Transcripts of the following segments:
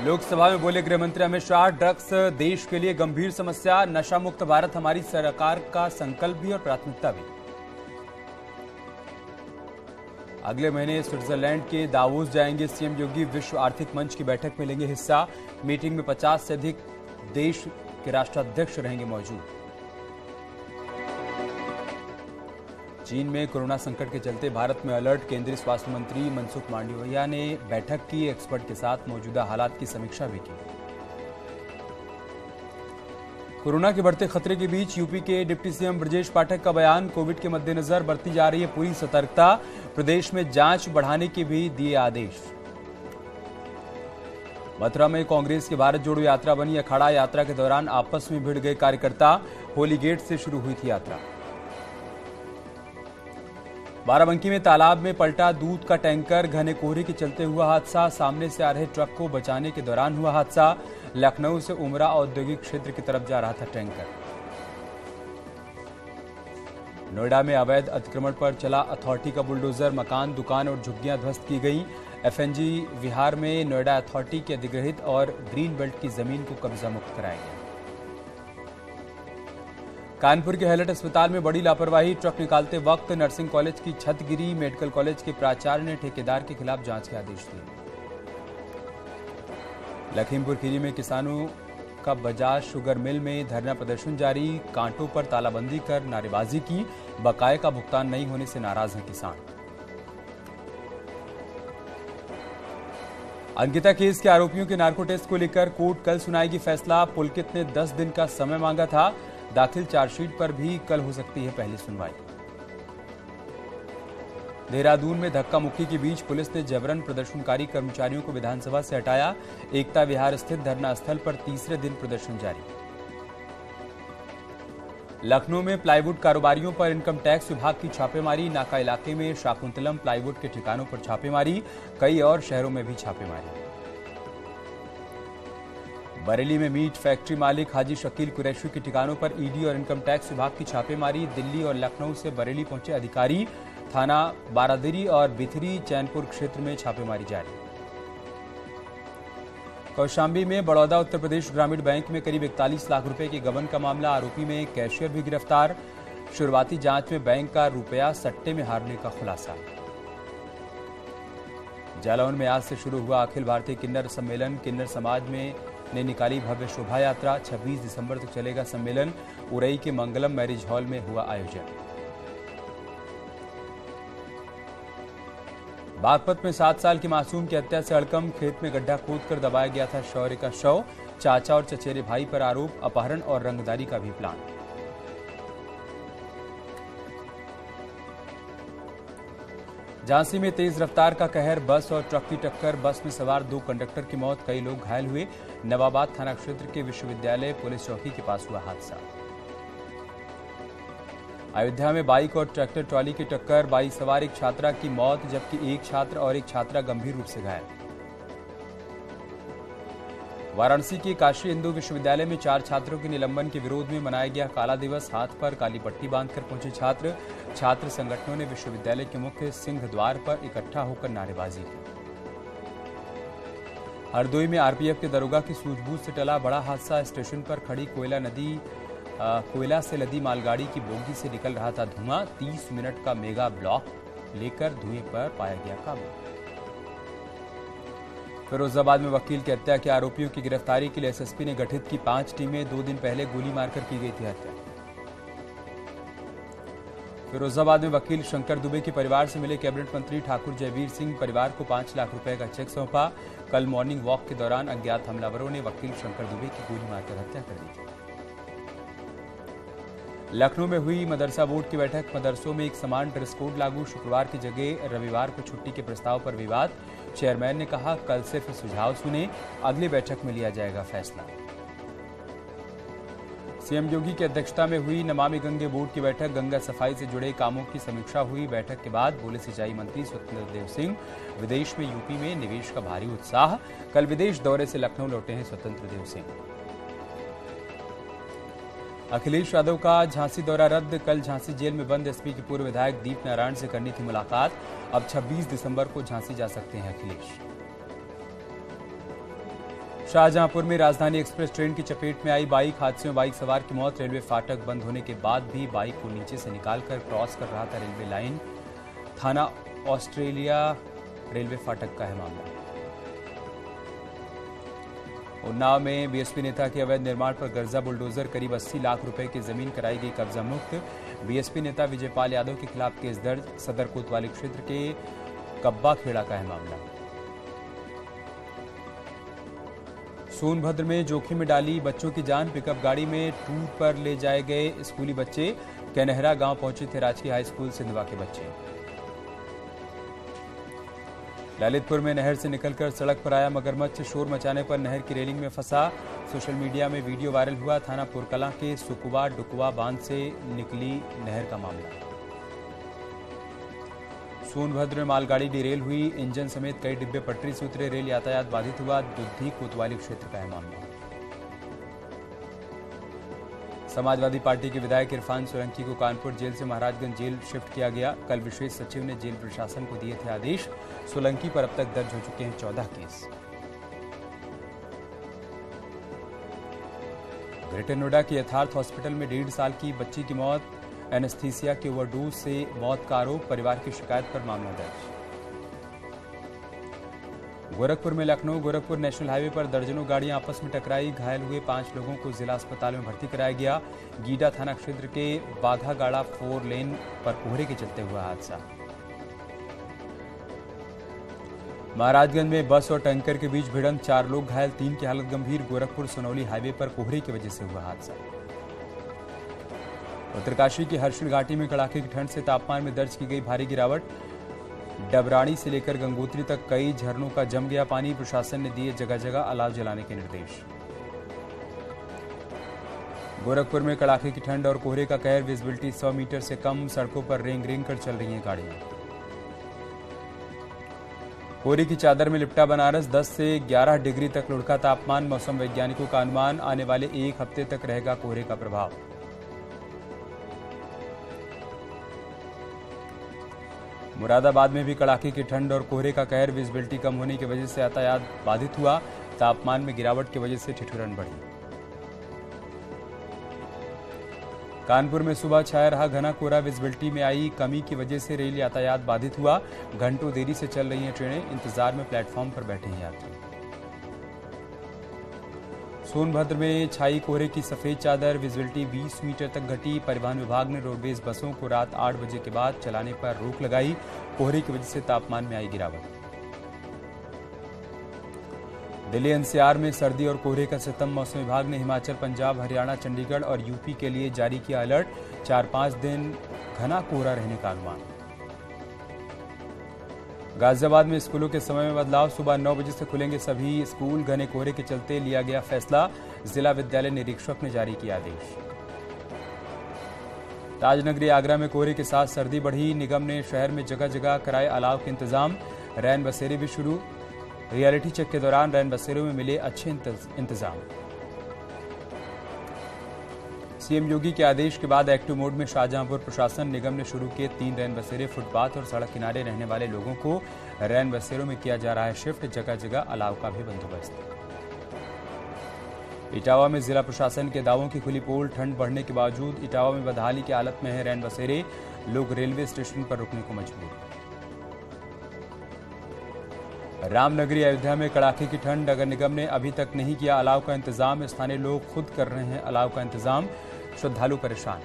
लोकसभा में बोले गृह मंत्री अमित शाह, ड्रग्स देश के लिए गंभीर समस्या, नशा मुक्त भारत हमारी सरकार का संकल्प भी और प्राथमिकता भी। अगले महीने स्विट्जरलैंड के दावोस जाएंगे सीएम योगी, विश्व आर्थिक मंच की बैठक में लेंगे हिस्सा। मीटिंग में 50 से अधिक देश के राष्ट्राध्यक्ष रहेंगे मौजूद। चीन में कोरोना संकट के चलते भारत में अलर्ट, केंद्रीय स्वास्थ्य मंत्री मनसुख मांडविया ने बैठक की, एक्सपर्ट के साथ मौजूदा हालात की समीक्षा भी की। कोरोना के बढ़ते खतरे के बीच यूपी के डिप्टी सीएम ब्रजेश पाठक का बयान, कोविड के मद्देनजर बरती जा रही है पूरी सतर्कता, प्रदेश में जांच बढ़ाने के भी दिए आदेश। मथुरा में कांग्रेस की भारत जोड़ो यात्रा बनी अखाड़ा, यात्रा के दौरान आपस में भिड़ गए कार्यकर्ता, होली गेट से शुरू हुई थी यात्रा। बाराबंकी में तालाब में पलटा दूध का टैंकर, घने कोहरे के चलते हुआ हादसा, सामने से आ रहे ट्रक को बचाने के दौरान हुआ हादसा। लखनऊ से उमरा औद्योगिक क्षेत्र की तरफ जा रहा था टैंकर। नोएडा में अवैध अतिक्रमण पर चला अथॉरिटी का बुलडोजर, मकान, दुकान और झुग्गियां ध्वस्त की गई। एफएनजी विहार में नोएडा अथॉरिटी के अधिग्रहित और ग्रीन बेल्ट की जमीन को कब्जा मुक्त कराया गया। कानपुर के हैलट अस्पताल में बड़ी लापरवाही, ट्रक निकालते वक्त नर्सिंग कॉलेज की छत गिरी, मेडिकल कॉलेज के प्राचार्य ने ठेकेदार के खिलाफ जांच के आदेश दिए। लखीमपुर खीरी में किसानों का बजाज शुगर मिल में धरना प्रदर्शन जारी, कांटों पर तालाबंदी कर नारेबाजी की, बकाये का भुगतान नहीं होने से नाराज हैं किसान। अंकिता केस के आरोपियों के नार्को टेस्ट को लेकर कोर्ट कल सुनाएगी फैसला, पुलकित ने 10 दिन का समय मांगा था, दाखिल चार्जशीट पर भी कल हो सकती है पहली सुनवाई। देहरादून में धक्का मुक्की के बीच पुलिस ने जबरन प्रदर्शनकारी कर्मचारियों को विधानसभा से हटाया, एकता विहार स्थित धरना स्थल पर तीसरे दिन प्रदर्शन जारी। लखनऊ में प्लाईवुड कारोबारियों पर इनकम टैक्स विभाग की छापेमारी, नाका इलाके में शाकुंतलम प्लाईवुड के ठिकानों पर छापेमारी, कई और शहरों में भी छापेमारी। बरेली में मीट फैक्ट्री मालिक हाजी शकील कुरैशी के ठिकानों पर ईडी और इनकम टैक्स विभाग की छापेमारी, दिल्ली और लखनऊ से बरेली पहुंचे अधिकारी, थाना बारादरी और बिथरी चैनपुर क्षेत्र में छापेमारी जारी। कौशाम्बी में बड़ौदा उत्तर प्रदेश ग्रामीण बैंक में करीब 41 लाख रुपए के गबन का मामला, आरोपी में कैशियर भी गिरफ्तार, शुरुआती जांच में बैंक का रुपया सट्टे में हारने का खुलासा। जालौन में आज से शुरू हुआ अखिल भारतीय किन्नर सम्मेलन, किन्नर समाज में ने निकाली भव्य शोभा यात्रा, 26 दिसंबर तक चलेगा सम्मेलन, उरई के मंगलम मैरिज हॉल में हुआ आयोजन। बागपत में 7 साल की मासूम की हत्या से हड़कंप, खेत में गड्ढा खोदकर दबाया गया था शौर्य का शव, चाचा और चचेरे भाई पर आरोप, अपहरण और रंगदारी का भी प्लान। झांसी में तेज रफ्तार का कहर, बस और ट्रक की टक्कर, बस में सवार 2 कंडक्टर की मौत, कई लोग घायल हुए। नवाबाद थाना क्षेत्र के विश्वविद्यालय पुलिस चौकी के पास हुआ हादसा। अयोध्या में बाइक और ट्रैक्टर ट्रॉली की टक्कर, बाइक सवार एक छात्रा की मौत, जबकि एक छात्र और एक छात्रा गंभीर रूप से घायल। वाराणसी के काशी हिंदू विश्वविद्यालय में 4 छात्रों के निलंबन के विरोध में मनाया गया काला दिवस, हाथ पर काली पट्टी बांधकर पहुंचे छात्र, छात्र संगठनों ने विश्वविद्यालय के मुख्य सिंह द्वार पर इकट्ठा होकर नारेबाजी की। हरदोई में आरपीएफ के दरोगा की सूझबूझ से टला बड़ा हादसा, स्टेशन पर खड़ी कोयला से लदी मालगाड़ी की बोगी से निकल रहा था धुआं, 30 मिनट का मेगा ब्लॉक लेकर धुएं पर पाया गया काबू। फिरोजाबाद में वकील की हत्या के आरोपियों की गिरफ्तारी के लिए एसएसपी ने गठित की 5 टीमें, 2 दिन पहले गोली मारकर की गई थी हत्या। फिरोजाबाद में वकील शंकर दुबे के परिवार से मिले कैबिनेट मंत्री ठाकुर जयवीर सिंह, परिवार को 5 लाख रुपए का चेक सौंपा। कल मॉर्निंग वॉक के दौरान अज्ञात हमलावरों ने वकील शंकर दुबे की गोली मारकर हत्या कर दी। लखनऊ में हुई मदरसा बोर्ड की बैठक, मदरसों में एक समान ड्रेस कोड लागू, शुक्रवार की जगह रविवार को छुट्टी के प्रस्ताव पर विवाद, चेयरमैन ने कहा कल सिर्फ सुझाव सुने, अगली बैठक में लिया जाएगा फैसला। सीएम योगी की अध्यक्षता में हुई नमामि गंगे बोर्ड की बैठक, गंगा सफाई से जुड़े कामों की समीक्षा हुई। बैठक के बाद बोले सिंचाई मंत्री स्वतंत्र देव सिंह, विदेश में यूपी में निवेश का भारी उत्साह, कल विदेश दौरे से लखनऊ लौटे हैं स्वतंत्र देव सिंह। अखिलेश यादव का झांसी दौरा रद्द, कल झांसी जेल में बंद एसपी के पूर्व विधायक दीप नारायण से करनी थी मुलाकात, अब 26 दिसंबर को झांसी जा सकते हैं अखिलेश। शाहजहांपुर में राजधानी एक्सप्रेस ट्रेन की चपेट में आई बाइक, हादसे में बाइक सवार की मौत। रेलवे फाटक बंद होने के बाद भी बाइक को नीचे से निकालकर क्रॉस कर रहा था रेलवे लाइन। थाना ऑस्ट्रेलिया रेलवे फाटक का है मामला। उन्नाव में बीएसपी नेता के अवैध निर्माण पर गर्जा बुलडोजर, करीब 80 लाख रुपए की जमीन कराई गई कब्जा मुक्त। बीएसपी नेता विजयपाल यादव के खिलाफ केस दर्ज। सदर कोतवाली क्षेत्र के कब्बा खेड़ा का है मामला। सोनभद्र में जोखिम में डाली बच्चों की जान। पिकअप गाड़ी में टूर पर ले जाए गए स्कूली बच्चे। कैनहरा गांव पहुंचे थे राजकीय हाई स्कूल सिंधवा के बच्चे। ललितपुर में नहर से निकलकर सड़क पर आया मगरमच्छ, शोर मचाने पर नहर की रेलिंग में फंसा। सोशल मीडिया में वीडियो वायरल हुआ। थाना पुरकला के सुकुवा डुकुवा बांध से निकली नहर का मामला। सोनभद्र में मालगाड़ी डिरेल हुई, इंजन समेत कई डिब्बे पटरी से उतरे। रेल यातायात बाधित हुआ। दुद्धी कोतवाली क्षेत्र का है मामला। समाजवादी पार्टी के विधायक इरफान सोलंकी को कानपुर जेल से महाराजगंज जेल शिफ्ट किया गया। कल विशेष सचिव ने जेल प्रशासन को दिए थे आदेश। सोलंकी पर अब तक दर्ज हो चुके हैं 14 केस। ग्रेटर नोएडा के यथार्थ हॉस्पिटल में 1.5 साल की बच्ची की मौत। एनेस्थीसिया के ओवरडोज से मौत का आरोप। परिवार की शिकायत पर मामला दर्ज। गोरखपुर में लखनऊ गोरखपुर नेशनल हाईवे पर दर्जनों गाड़ियां आपस में टकराई। घायल हुए 5 लोगों को जिला अस्पताल में भर्ती कराया गया। गीडा थाना क्षेत्र के बाघागाड़ा 4 लेन पर कोहरे के चलते हुआ हादसा। महाराजगंज में बस और टैंकर के बीच भिड़ंत, 4 लोग घायल, 3 की हालत गंभीर। गोरखपुर सोनौली हाईवे पर कोहरे की वजह से हुआ हादसा। उत्तरकाशी की हर्षिल घाटी में कड़ाके की ठंड से तापमान में दर्ज की गई भारी गिरावट। डबराड़ी से लेकर गंगोत्री तक कई झरनों का जम गया पानी। प्रशासन ने दिए जगह जगह अलाव जलाने के निर्देश। गोरखपुर में कड़ाके की ठंड और कोहरे का कहर। विजिबिलिटी 100 मीटर से कम। सड़कों पर रेंग रेंग कर चल रही हैं गाड़ियां। कोहरे की चादर में लिपटा बनारस। 10 से 11 डिग्री तक लुढ़का तापमान। मौसम वैज्ञानिकों का अनुमान, आने वाले 1 हफ्ते तक रहेगा कोहरे का प्रभाव। मुरादाबाद में भी कड़ाके की ठंड और कोहरे का कहर। विजिबिलिटी कम होने की वजह से यातायात बाधित हुआ। तापमान में गिरावट की वजह से ठिठुरन बढ़ी। कानपुर में सुबह छाया रहा घना कोहरा। विजिबिलिटी में आई कमी की वजह से रेल यातायात बाधित हुआ। घंटों देरी से चल रही हैं ट्रेनें। इंतजार में प्लेटफॉर्म पर बैठे हैं यात्री। सोनभद्र में छाई कोहरे की सफेद चादर। विजिबिलिटी 20 मीटर तक घटी। परिवहन विभाग ने रोडवेज बसों को रात 8 बजे के बाद चलाने पर रोक लगाई। कोहरे की वजह से तापमान में आई गिरावट। दिल्ली एनसीआर में सर्दी और कोहरे का सितम। मौसम विभाग ने हिमाचल, पंजाब, हरियाणा, चंडीगढ़ और यूपी के लिए जारी किया अलर्ट। 4-5 दिन घना कोहरा रहने का अनुमान। गाजियाबाद में स्कूलों के समय में बदलाव। सुबह 9 बजे से खुलेंगे सभी स्कूल। घने कोहरे के चलते लिया गया फैसला। जिला विद्यालय निरीक्षक ने जारी किया आदेश। ताजनगरी आगरा में कोहरे के साथ सर्दी बढ़ी। निगम ने शहर में जगह जगह कराए अलाव के इंतजाम। रैन बसेरे भी शुरू। रियलिटी चेक के दौरान रैन बसेरों में मिले अच्छे इंतजाम। सीएम योगी के आदेश के बाद एक्टिव मोड में शाहजहांपुर प्रशासन। निगम ने शुरू किए 3 रैन बसेरे। फुटपाथ और सड़क किनारे रहने वाले लोगों को रैन बसेरों में किया जा रहा है शिफ्ट। जगह जगह अलाव का भी बंदोबस्त। इटावा में जिला प्रशासन के दावों की खुली पोल। ठंड बढ़ने के बावजूद इटावा में बदहाली की हालत में है रैन बसेरे। लोग रेलवे स्टेशन पर रुकने को मजबूर। रामनगरी अयोध्या में कड़ाके की ठंड। नगर निगम ने अभी तक नहीं किया अलाव का इंतजाम। स्थानीय लोग खुद कर रहे हैं अलाव का इंतजाम। श्रद्धालु परेशान।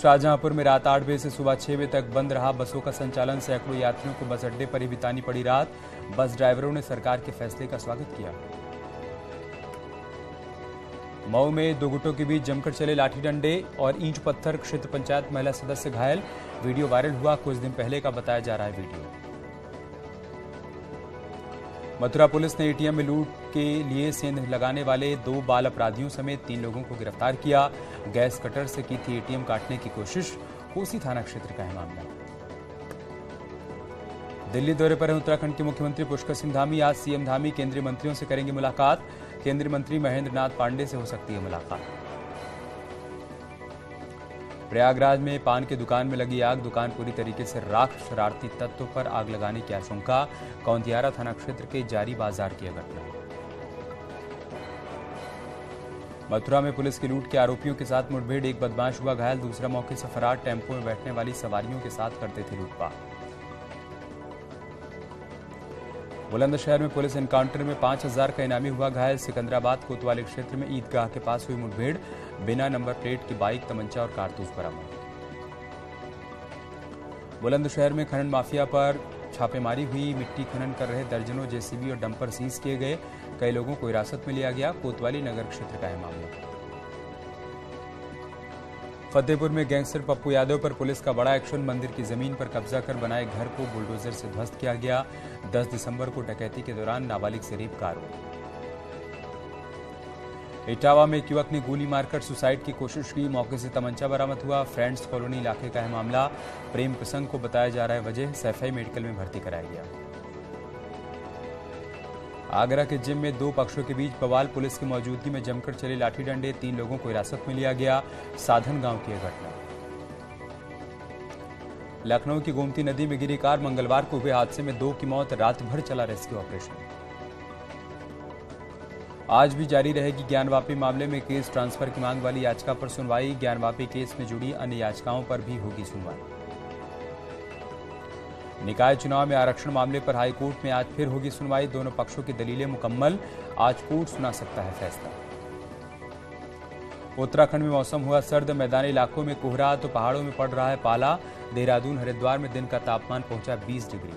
शाहजहांपुर में रात 8 बजे से सुबह 6 बजे तक बंद रहा बसों का संचालन। सैकड़ों यात्रियों को बस अड्डे पर ही बितानी पड़ी रात। बस ड्राइवरों ने सरकार के फैसले का स्वागत किया। मऊ में 2 गुटों के बीच जमकर चले लाठी डंडे और ईंट पत्थर। क्षेत्र पंचायत महिला सदस्य घायल। वीडियो वायरल हुआ। कुछ दिन पहले का बताया जा रहा है वीडियो। मथुरा पुलिस ने एटीएम में लूट के लिए सेंध लगाने वाले 2 बाल अपराधियों समेत 3 लोगों को गिरफ्तार किया। गैस कटर से की थी एटीएम काटने की कोशिश। कोसी थाना क्षेत्र का है मामला। दिल्ली दौरे पर हैं उत्तराखंड के मुख्यमंत्री पुष्कर सिंह धामी। आज सीएम धामी केंद्रीय मंत्रियों से करेंगे मुलाकात। केंद्रीय मंत्री महेंद्र नाथ पांडे से हो सकती है मुलाकात। प्रयागराज में पान की दुकान में लगी आग, दुकान पूरी तरीके से राख, शरारती तत्वों पर आग लगाने की आशंका। कौंदियारा थाना क्षेत्र के जारी बाजार की घटना। मथुरा में पुलिस की लूट के आरोपियों के साथ मुठभेड़, एक बदमाश हुआ घायल, दूसरा मौके से फरार। टेंपो में बैठने वाली सवारियों के साथ करते थे लूटपाट। बुलंदशहर में पुलिस एनकाउंटर में 5000 का इनामी हुआ घायल। सिकंदराबाद कोतवाली क्षेत्र में ईदगाह के पास हुई मुठभेड़, बिना नंबर प्लेट की बाइक, तमंचा और कारतूस बरामद। बुलंदशहर में खनन माफिया पर छापेमारी हुई, मिट्टी खनन कर रहे दर्जनों जेसीबी और डंपर सीज किए गए, कई लोगों को हिरासत में लिया गया। कोतवाली नगर क्षेत्र का है मामला। फतेहपुर में गैंगस्टर पप्पू यादव पर पुलिस का बड़ा एक्शन, मंदिर की जमीन पर कब्जा कर बनाए घर को बुलडोजर से ध्वस्त किया गया। 10 दिसंबर को डकैती के दौरान नाबालिग से रेप का आरोप। इटावा में एक युवक ने गोली मारकर सुसाइड की कोशिश की, मौके से तमंचा बरामद हुआ। फ्रेंड्स कॉलोनी इलाके का है मामला। प्रेम प्रसंग को बताया जा रहा है वजह, सैफई मेडिकल में भर्ती कराया गया। आगरा के जिम में 2 पक्षों के बीच बवाल, पुलिस की मौजूदगी में जमकर चले लाठी डंडे, 3 लोगों को हिरासत में लिया गया। साधन गांव की यह घटना। लखनऊ की गोमती नदी में गिरी कार, मंगलवार को हुए हादसे में 2 की मौत, रात भर चला रेस्क्यू ऑपरेशन। आज भी जारी रहेगी ज्ञानवापी मामले में केस ट्रांसफर की मांग वाली याचिका पर सुनवाई। ज्ञानवापी केस में जुड़ी अन्य याचिकाओं पर भी होगी सुनवाई। निकाय चुनाव में आरक्षण मामले पर हाईकोर्ट में आज फिर होगी सुनवाई। दोनों पक्षों की दलीलें मुकम्मल, आज कोर्ट सुना सकता है फैसला। उत्तराखंड में मौसम हुआ सर्द, मैदानी इलाकों में कोहरा तो पहाड़ों में पड़ रहा है पाला। देहरादून, हरिद्वार में दिन का तापमान पहुंचा 20 डिग्री।